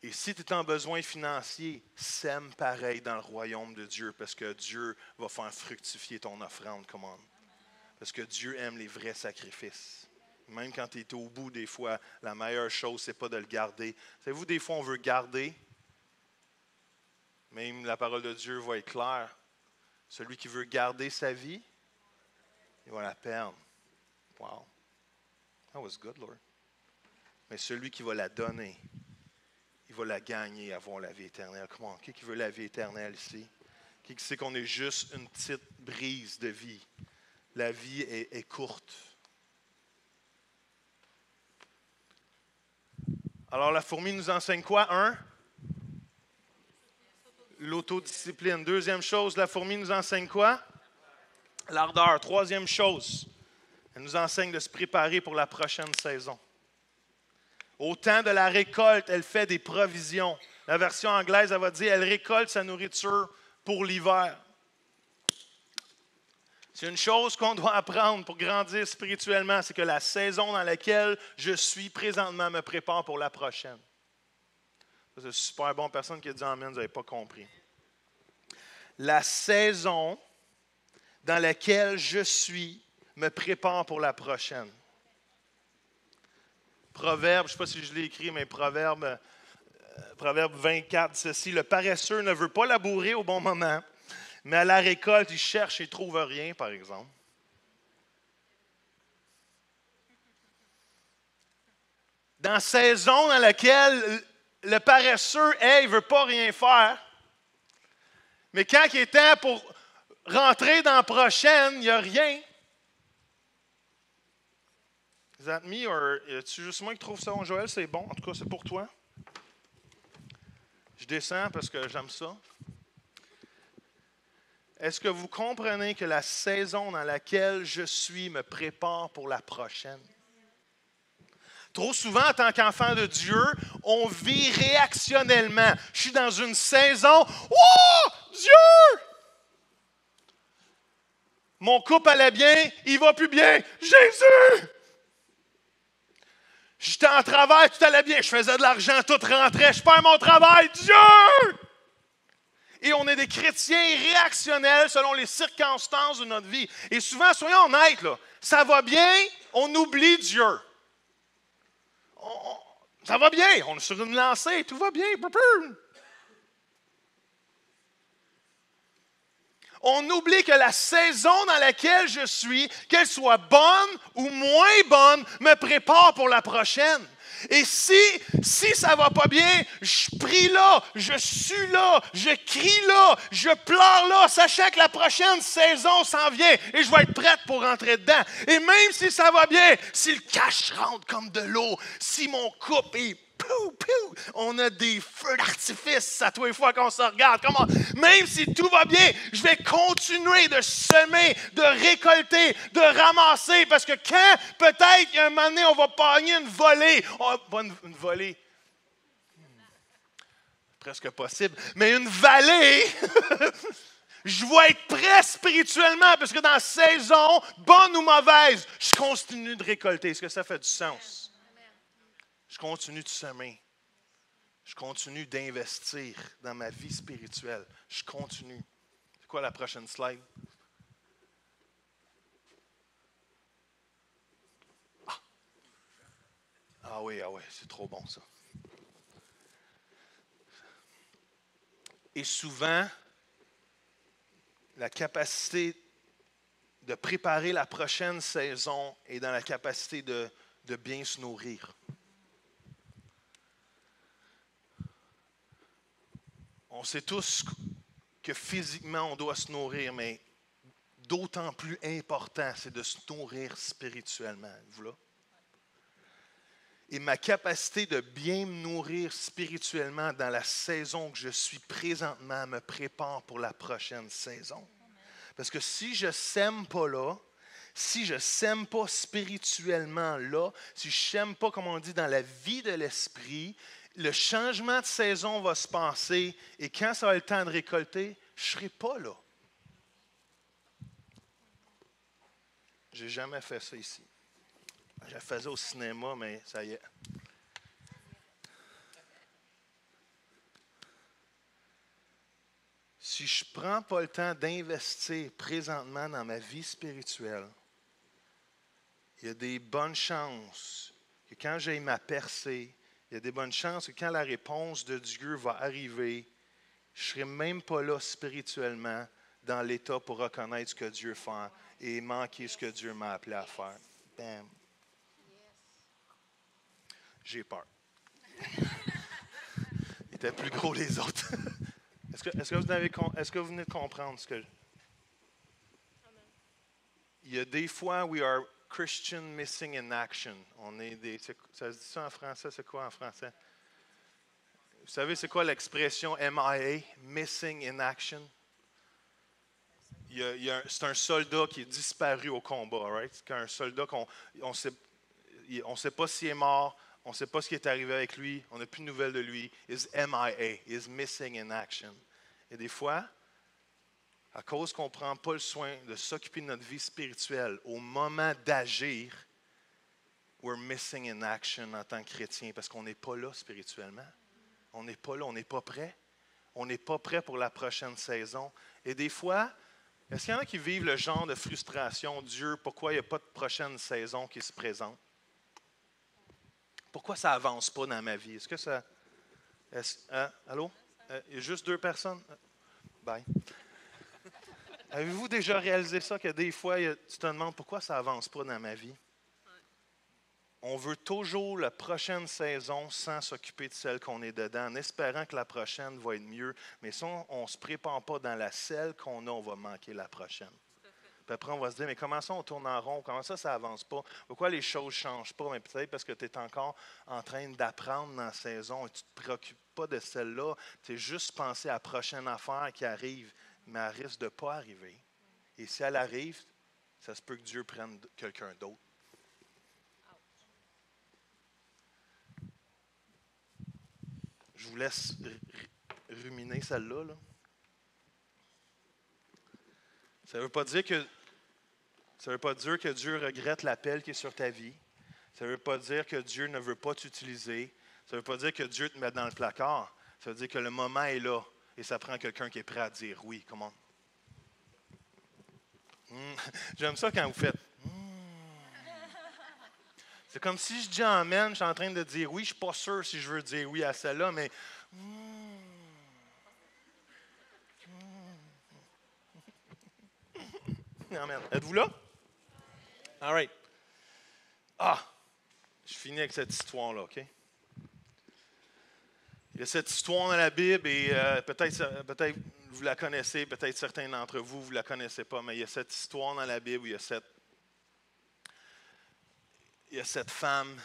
Et si tu es en besoin financier, sème pareil dans le royaume de Dieu parce que Dieu va faire fructifier ton offrande, commande. Parce que Dieu aime les vrais sacrifices. Même quand tu es au bout, des fois, la meilleure chose, ce n'est pas de le garder. Savez-vous, des fois, on veut garder. Même la parole de Dieu va être claire. Celui qui veut garder sa vie, il va la perdre. Wow. That was good, Lord. Mais celui qui va la donner, il va la gagner, avoir la vie éternelle. Comment? Qui veut la vie éternelle ici? Qui sait qu'on est juste une petite brise de vie? La vie est courte. Alors, la fourmi nous enseigne quoi? L'autodiscipline. Deuxième chose, la fourmi nous enseigne quoi? L'ardeur. Troisième chose, elle nous enseigne de se préparer pour la prochaine saison. Au temps de la récolte, elle fait des provisions. La version anglaise, elle va dire, elle récolte sa nourriture pour l'hiver. C'est une chose qu'on doit apprendre pour grandir spirituellement, c'est que la saison dans laquelle je suis présentement me prépare pour la prochaine. C'est super bon, personne qui a dit amen, vous n'avez pas compris. La saison dans laquelle je suis me prépare pour la prochaine. Proverbe, je ne sais pas si je l'ai écrit, mais Proverbe 24, ceci, le paresseux ne veut pas labourer au bon moment, mais à la récolte, il cherche et ne trouve rien, par exemple. Dans la saison dans laquelle le paresseux, il ne veut pas rien faire, mais quand il est temps pour rentrer dans la prochaine, il n'y a rien. Is that me or es-tu juste moi qui trouve ça, Joël? C'est bon, en tout cas, c'est pour toi. Je descends parce que j'aime ça. Est-ce que vous comprenez que la saison dans laquelle je suis me prépare pour la prochaine? Trop souvent, en tant qu'enfant de Dieu, on vit réactionnellement. Je suis dans une saison, oh, Dieu! Mon couple allait bien, il va plus bien, Jésus! J'étais en travail, tout allait bien, je faisais de l'argent, tout rentrait, je perds mon travail, Dieu! Et on est des chrétiens réactionnels selon les circonstances de notre vie. Et souvent, soyons honnêtes, là, ça va bien, on oublie Dieu. Ça va bien, on est sur une lancée, tout va bien. On oublie que la saison dans laquelle je suis, qu'elle soit bonne ou moins bonne, me prépare pour la prochaine. Et si ça ne va pas bien, je prie là, je sue là, je crie là, je pleure là, sachant que la prochaine saison s'en vient et je vais être prête pour rentrer dedans. Et même si ça va bien, si le cash rentre comme de l'eau, si mon couple est on a des feux d'artifice à tous les fois qu'on se regarde. Même si tout va bien, je vais continuer de semer, de récolter, de ramasser. Parce que quand, peut-être, un moment donné, on va pogner une volée. Pas une volée. Presque possible. Mais une vallée. Je vais être prêt spirituellement. Parce que dans la saison, bonne ou mauvaise, je continue de récolter. Est-ce que ça fait du sens? Je continue de semer. Je continue d'investir dans ma vie spirituelle. Je continue. C'est quoi la prochaine slide? Ah oui, c'est trop bon ça. Et souvent, la capacité de préparer la prochaine saison est dans la capacité de bien se nourrir. On sait tous que physiquement, on doit se nourrir, mais d'autant plus important, c'est de se nourrir spirituellement. Vous là? Et ma capacité de bien me nourrir spirituellement dans la saison que je suis présentement me prépare pour la prochaine saison. Parce que si je ne sème pas là, si je ne sème pas spirituellement là, si je ne sème pas, comme on dit, dans la vie de l'esprit, le changement de saison va se passer et quand ça va être le temps de récolter, je ne serai pas là. Je n'ai jamais fait ça ici. Je le faisais au cinéma, mais ça y est. Si je ne prends pas le temps d'investir présentement dans ma vie spirituelle, il y a des bonnes chances que quand j'ai ma percée, il y a des bonnes chances que quand la réponse de Dieu va arriver, je ne serai même pas là spirituellement dans l'état pour reconnaître ce que Dieu fait et manquer ce que Dieu m'a appelé à faire. Bam. J'ai peur. Il était plus gros les autres. Est-ce que vous venez de comprendre ce que... Il y a des fois, we are Christian missing in action. On est ça se dit ça en français? C'est quoi en français? Vous savez, c'est quoi l'expression MIA, missing in action? C'est un soldat qui est disparu au combat, right? C'est un soldat on ne sait pas s'il est mort, on ne sait pas ce qui est arrivé avec lui, on n'a plus de nouvelles de lui. Is MIA, is missing in action. Et des fois, à cause qu'on ne prend pas le soin de s'occuper de notre vie spirituelle, au moment d'agir, we're missing in action en tant que chrétien parce qu'on n'est pas là spirituellement. On n'est pas là, on n'est pas prêt. On n'est pas prêt pour la prochaine saison. Et des fois, est-ce qu'il y en a qui vivent le genre de frustration, Dieu, pourquoi il n'y a pas de prochaine saison qui se présente? Pourquoi ça n'avance pas dans ma vie? Est-ce que ça... allô? Il y a juste 2 personnes? Bye. Avez-vous déjà réalisé ça, que des fois, tu te demandes pourquoi ça n'avance pas dans ma vie? On veut toujours la prochaine saison sans s'occuper de celle qu'on est dedans, en espérant que la prochaine va être mieux. Mais si on ne se prépare pas dans la celle qu'on a, on va manquer la prochaine. Puis après, on va se dire, mais comment ça on tourne en rond? Comment ça n'avance pas? Pourquoi les choses ne changent pas? Mais peut-être parce que tu es encore en train d'apprendre dans la saison et tu ne te préoccupes pas de celle-là. Tu es juste pensé à la prochaine affaire qui arrive, mais elle risque de ne pas arriver. Et si elle arrive, ça se peut que Dieu prenne quelqu'un d'autre. Je vous laisse ruminer celle-là. Là. Ça ne veut pas dire que Dieu regrette l'appel qui est sur ta vie. Ça ne veut pas dire que Dieu ne veut pas t'utiliser. Ça ne veut pas dire que Dieu te met dans le placard. Ça veut dire que le moment est là et ça prend quelqu'un qui est prêt à dire oui. Comment? J'aime ça quand vous faites. C'est comme si je dis amen, je suis en train de dire oui. Je ne suis pas sûr si je veux dire oui à celle-là, mais. Amen. Êtes-vous là? All right. Je finis avec cette histoire-là, OK? Il y a cette histoire dans la Bible et peut-être vous la connaissez, peut-être certains d'entre vous ne la connaissez pas, mais il y a cette histoire dans la Bible où il y a cette femme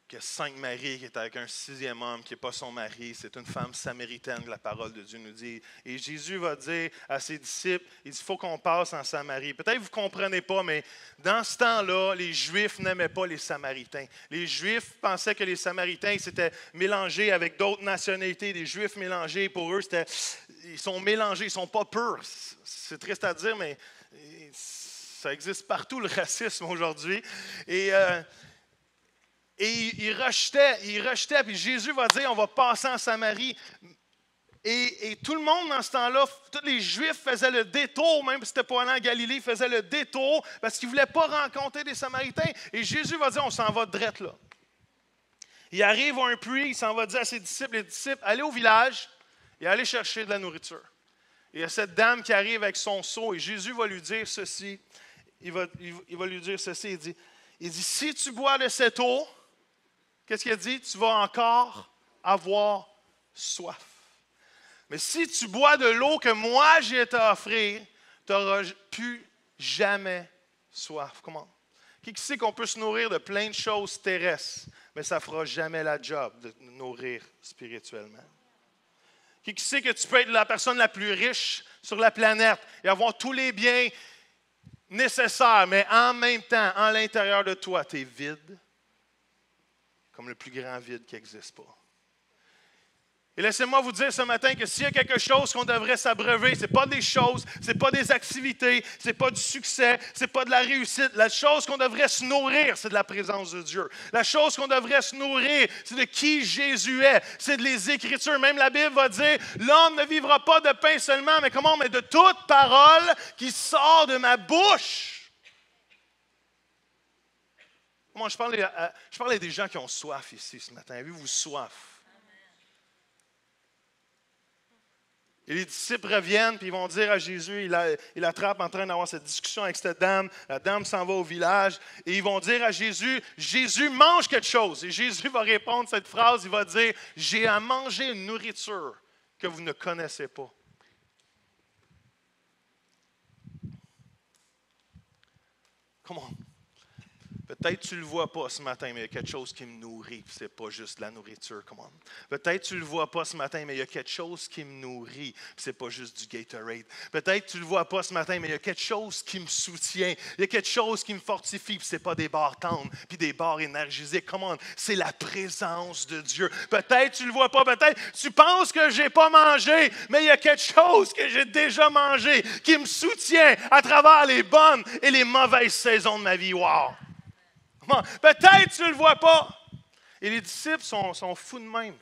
qui a 5 maris, qui est avec un 6e homme, qui n'est pas son mari. C'est une femme samaritaine que la parole de Dieu nous dit. Et Jésus va dire à ses disciples, il dit, il faut qu'on passe en Samarie. Peut-être que vous ne comprenez pas, mais dans ce temps-là, les Juifs n'aimaient pas les Samaritains. Les Juifs pensaient que les Samaritains s'étaient mélangés avec d'autres nationalités. Les Juifs mélangés, pour eux, ils sont mélangés, ils ne sont pas purs. C'est triste à dire, mais ça existe partout, le racisme aujourd'hui. Et il rejetait, puis Jésus va dire, on va passer en Samarie. Et tout le monde dans ce temps-là, tous les Juifs faisaient le détour, même si c'était pas allé en Galilée, ils faisaient le détour parce qu'ils ne voulaient pas rencontrer des Samaritains. Et Jésus va dire, on s'en va drette là. Il arrive à un puits, il s'en va dire à ses disciples, les disciples, allez au village et allez chercher de la nourriture. Et il y a cette dame qui arrive avec son seau et Jésus va lui dire ceci. Il va lui dire ceci, il dit, si tu bois de cette eau, qu'est-ce qu'il a dit? Tu vas encore avoir soif. Mais si tu bois de l'eau que moi j'ai à t'offrir, tu n'auras plus jamais soif. Comment? Qui sait qu'on peut se nourrir de plein de choses terrestres, mais ça ne fera jamais la job de nous nourrir spirituellement? Qui sait que tu peux être la personne la plus riche sur la planète et avoir tous les biens nécessaires, mais en même temps, en l'intérieur de toi, tu es vide, comme le plus grand vide qui n'existe pas. Et laissez-moi vous dire ce matin que s'il y a quelque chose qu'on devrait s'abreuver, ce n'est pas des choses, ce n'est pas des activités, ce n'est pas du succès, ce n'est pas de la réussite. La chose qu'on devrait se nourrir, c'est de la présence de Dieu. La chose qu'on devrait se nourrir, c'est de qui Jésus est. C'est de les Écritures. Même la Bible va dire, l'homme ne vivra pas de pain seulement, mais comment? Mais de toute parole qui sort de ma bouche. Moi, je parlais à des gens qui ont soif ici ce matin. Avez-vous soif? Et les disciples reviennent, puis ils vont dire à Jésus, il attrape en train d'avoir cette discussion avec cette dame. La dame s'en va au village, et ils vont dire à Jésus, Jésus, mange quelque chose. Et Jésus va répondre cette phrase, il va dire, j'ai à manger une nourriture que vous ne connaissez pas. Come on. Peut-être que tu ne le vois pas ce matin, mais il y a quelque chose qui me nourrit, puis ce n'est pas juste la nourriture. Come on. Peut-être que tu ne le vois pas ce matin, mais il y a quelque chose qui me nourrit, puis ce n'est pas juste du Gatorade. Peut-être que tu ne le vois pas ce matin, mais il y a quelque chose qui me soutient. Il y a quelque chose qui me fortifie, puis ce n'est pas des barres tendres, puis des barres énergisées. Come on. C'est la présence de Dieu. Peut-être que tu ne le vois pas, peut-être tu penses que je n'ai pas mangé, mais il y a quelque chose que j'ai déjà mangé, qui me soutient à travers les bonnes et les mauvaises saisons de ma vie. Wow! Peut-être que tu ne le vois pas. Et les disciples sont fous de même.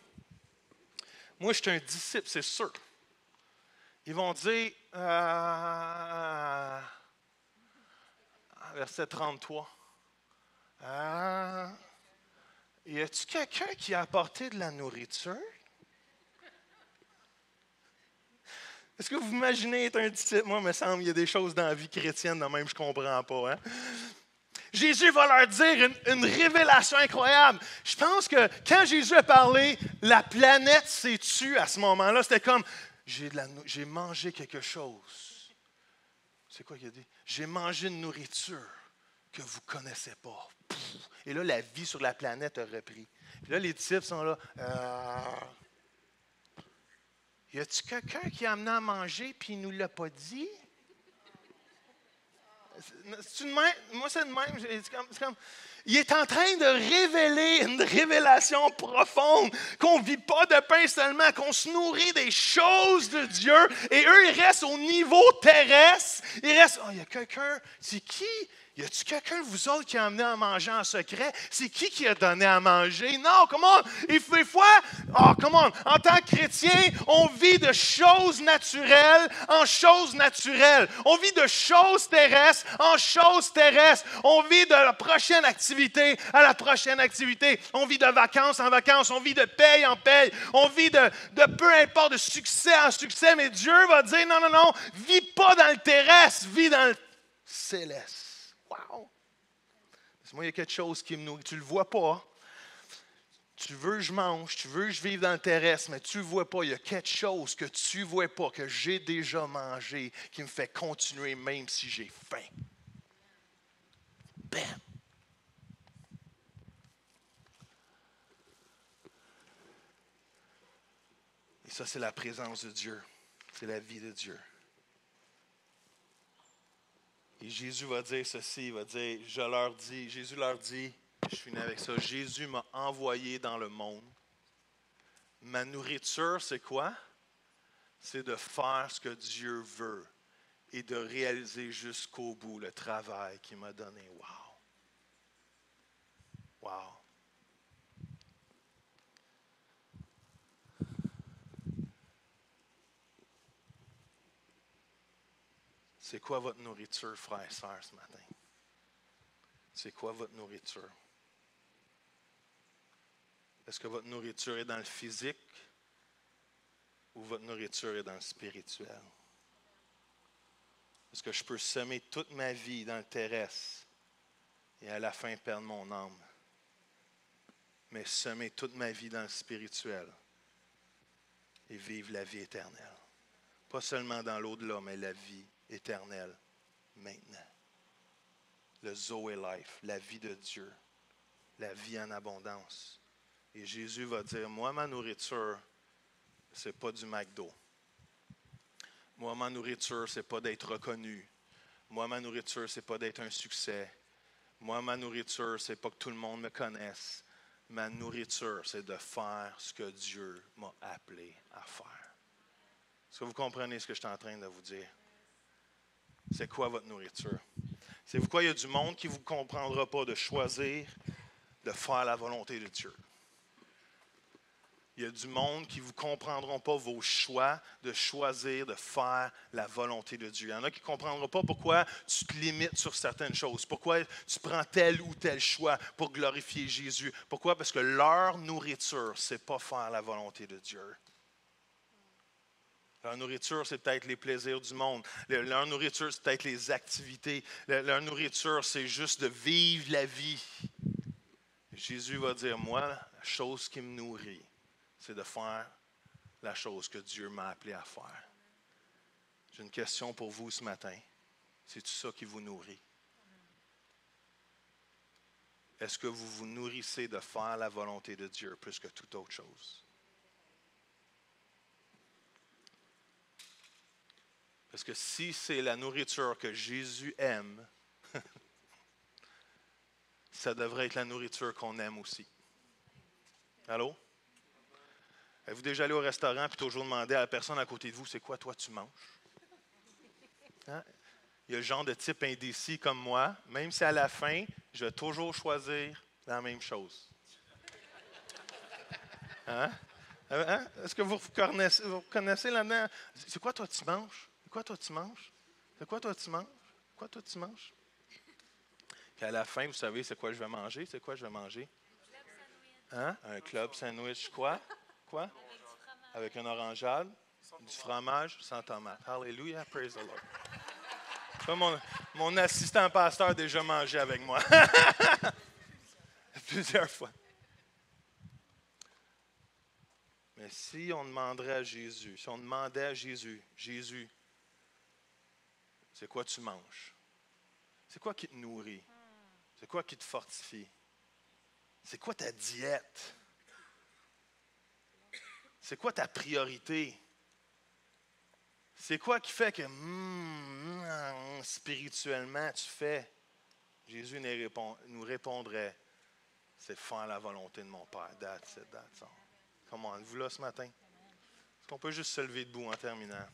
Moi, je suis un disciple, c'est sûr. Ils vont dire, verset 33, y a-t-il quelqu'un qui a apporté de la nourriture? Est-ce que vous imaginez être un disciple? Moi, il me semble qu'il y a des choses dans la vie chrétienne, de même, je ne comprends pas. Hein? Jésus va leur dire une révélation incroyable. Je pense que quand Jésus a parlé, la planète s'est tue à ce moment-là. C'était comme, j'ai mangé quelque chose. C'est quoi qu'il a dit? J'ai mangé une nourriture que vous ne connaissez pas. Et là, la vie sur la planète a repris. Puis là, les disciples sont là. Y a-t-il quelqu'un qui a amené à manger puis il ne nous l'a pas dit? C'est une même, moi, c'est une même. C'est comme, il est en train de révéler une révélation profonde, qu'on ne vit pas de pain seulement, qu'on se nourrit des choses de Dieu. Et eux, ils restent au niveau terrestre. Ils restent, il y a quelqu'un, c'est qui? Y a-t-il quelqu'un de vous autres qui a amené à manger en secret? C'est qui a donné à manger? Non, comment? Il fait fois, comment? En tant que chrétien, on vit de choses naturelles en choses naturelles. On vit de choses terrestres en choses terrestres. On vit de la prochaine activité à la prochaine activité. On vit de vacances en vacances. On vit de paye en paye. On vit de peu importe, de succès en succès. Mais Dieu va dire, non, vis pas dans le terrestre, vis dans le céleste. Wow! Moi, il y a quelque chose qui me nourrit. Tu ne le vois pas. Tu veux que je mange, tu veux que je vive dans le terrestre, mais tu ne le vois pas. Il y a quelque chose que tu ne vois pas, que j'ai déjà mangé, qui me fait continuer même si j'ai faim. Bam! Et ça, c'est la présence de Dieu. C'est la vie de Dieu. Et Jésus va dire ceci, il va dire, Jésus leur dit, je finis avec ça, Jésus m'a envoyé dans le monde. Ma nourriture, c'est quoi? C'est de faire ce que Dieu veut et de réaliser jusqu'au bout le travail qu'il m'a donné. Wow! Wow! C'est quoi votre nourriture, frères et sœurs, ce matin? C'est quoi votre nourriture? Est-ce que votre nourriture est dans le physique ou votre nourriture est dans le spirituel? Est-ce que je peux semer toute ma vie dans le terrestre et à la fin perdre mon âme? Mais semer toute ma vie dans le spirituel et vivre la vie éternelle. Pas seulement dans l'au-delà, mais la vie éternelle maintenant. Le Zoé Life, la vie de Dieu, la vie en abondance. Et Jésus va dire, moi, ma nourriture, ce n'est pas du McDo. Moi, ma nourriture, ce n'est pas d'être reconnu. Moi, ma nourriture, ce n'est pas d'être un succès. Moi, ma nourriture, ce n'est pas que tout le monde me connaisse. Ma nourriture, c'est de faire ce que Dieu m'a appelé à faire. Est-ce que vous comprenez ce que je suis en train de vous dire? C'est quoi votre nourriture? C'est pourquoi il y a du monde qui ne vous comprendra pas de choisir de faire la volonté de Dieu. Il y a du monde qui ne vous comprendront pas vos choix de choisir de faire la volonté de Dieu. Il y en a qui ne comprendront pas pourquoi tu te limites sur certaines choses, pourquoi tu prends tel ou tel choix pour glorifier Jésus. Pourquoi? Parce que leur nourriture, ce n'est pas faire la volonté de Dieu. Leur nourriture, c'est peut-être les plaisirs du monde. Leur nourriture, c'est peut-être les activités. Leur nourriture, c'est juste de vivre la vie. Jésus va dire, moi, la chose qui me nourrit, c'est de faire la chose que Dieu m'a appelé à faire. J'ai une question pour vous ce matin. C'est-tu ça qui vous nourrit? Est-ce que vous vous nourrissez de faire la volonté de Dieu plus que toute autre chose? Parce que si c'est la nourriture que Jésus aime, ça devrait être la nourriture qu'on aime aussi. Allô? Êtes-vous déjà allé au restaurant et toujours demandé à la personne à côté de vous, c'est quoi toi tu manges? Hein? Il y a le genre de type indécis comme moi, même si à la fin, je vais toujours choisir la même chose. Hein? Hein? Est-ce que vous reconnaissez là-dedans? C'est quoi toi tu manges? C'est quoi toi tu manges? C'est quoi toi tu manges? C'est quoi toi tu manges? Puis à la fin, vous savez c'est quoi je vais manger? C'est quoi je vais manger? Hein? Un club sandwich quoi? Quoi? Avec une orangeade, du fromage sans tomate. Hallelujah, praise the Lord. Mon assistant pasteur a déjà mangé avec moi. Plusieurs fois. Mais si on demanderait à Jésus, si on demandait à Jésus, Jésus, c'est quoi tu manges? C'est quoi qui te nourrit? C'est quoi qui te fortifie? C'est quoi ta diète? C'est quoi ta priorité? C'est quoi qui fait que spirituellement tu fais? Jésus nous répondrait, c'est faire la volonté de mon Père. That's it, that's all. Comment êtes-vous là ce matin? Est-ce qu'on peut juste se lever debout en terminant?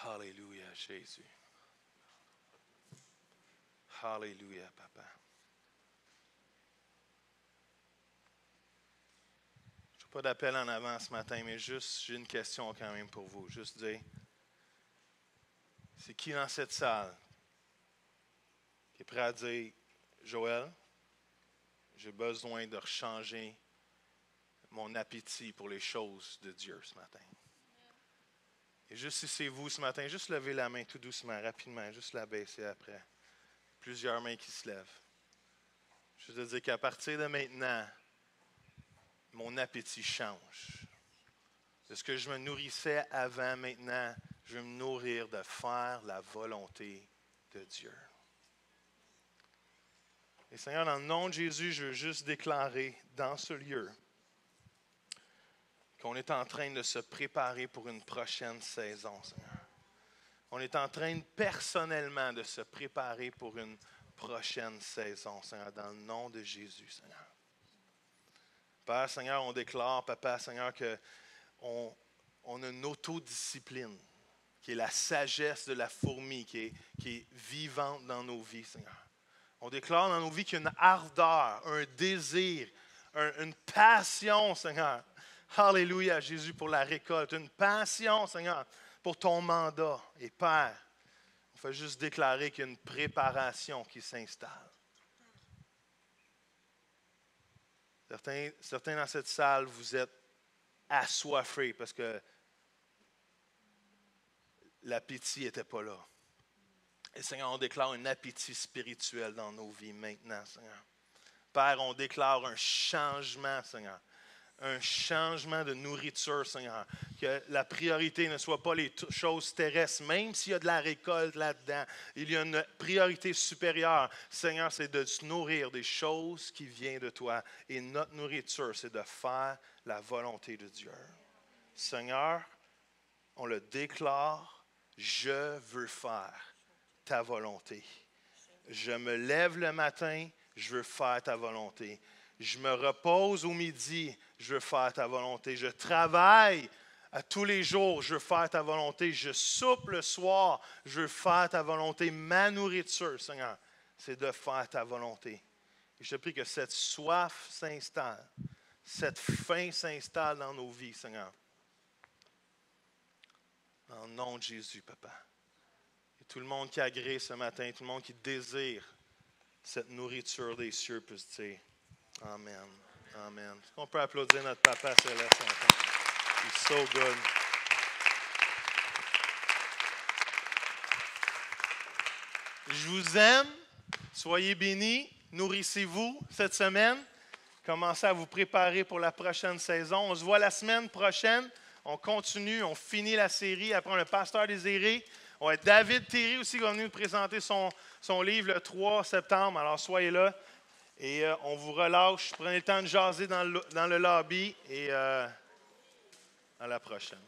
Alléluia, Jésus. Alléluia, Papa. Je n'ai pas d'appel en avant ce matin, mais juste, j'ai une question quand même pour vous. Juste dire, c'est qui dans cette salle qui est prêt à dire, Joël, j'ai besoin de rechanger mon appétit pour les choses de Dieu ce matin. Et juste si c'est vous ce matin, juste levez la main tout doucement, rapidement, juste la baisser après. Plusieurs mains qui se lèvent. Je veux dire qu'à partir de maintenant, mon appétit change. De ce que je me nourrissais avant, maintenant, je vais me nourrir de faire la volonté de Dieu. Et Seigneur, dans le nom de Jésus, je veux juste déclarer dans ce lieu qu'on est en train de se préparer pour une prochaine saison, Seigneur. On est en train personnellement de se préparer pour une prochaine saison, Seigneur, dans le nom de Jésus, Seigneur. Père, Seigneur, on déclare, Papa, Seigneur, qu'on a une autodiscipline, qui est la sagesse de la fourmi, qui est vivante dans nos vies, Seigneur. On déclare dans nos vies qu'il y a une ardeur, un désir, une passion, Seigneur. Alléluia, Jésus, pour la récolte. Une passion, Seigneur, pour ton mandat. Et Père, on fait juste déclarer qu'il y a une préparation qui s'installe. Certains dans cette salle, vous êtes assoiffés parce que l'appétit n'était pas là. Et Seigneur, on déclare un appétit spirituel dans nos vies maintenant, Seigneur. Père, on déclare un changement, Seigneur. Un changement de nourriture, Seigneur. Que la priorité ne soit pas les choses terrestres, même s'il y a de la récolte là-dedans. Il y a une priorité supérieure. Seigneur, c'est de se nourrir des choses qui viennent de toi. Et notre nourriture, c'est de faire la volonté de Dieu. Seigneur, on le déclare, je veux faire ta volonté. Je me lève le matin, je veux faire ta volonté. Je me repose au midi, je veux faire ta volonté. Je travaille à tous les jours, je veux faire ta volonté. Je soupe le soir, je veux faire ta volonté. Ma nourriture, Seigneur, c'est de faire ta volonté. Et je te prie que cette soif s'installe, cette faim s'installe dans nos vies, Seigneur. Dans le nom de Jésus, Papa. Et tout le monde qui agrée ce matin, tout le monde qui désire cette nourriture des cieux puisse dire Amen. Amen. Est-ce qu'on peut applaudir notre Papa céleste ensemble? He's so good. Je vous aime. Soyez bénis. Nourrissez-vous cette semaine. Commencez à vous préparer pour la prochaine saison. On se voit la semaine prochaine. On continue, on finit la série. Après, on a le pasteur Désiré. On va David Thierry aussi qui va venir nous présenter son livre le 3 septembre. Alors, soyez là. Et on vous relâche. Prenez le temps de jaser dans le lobby. Et à la prochaine.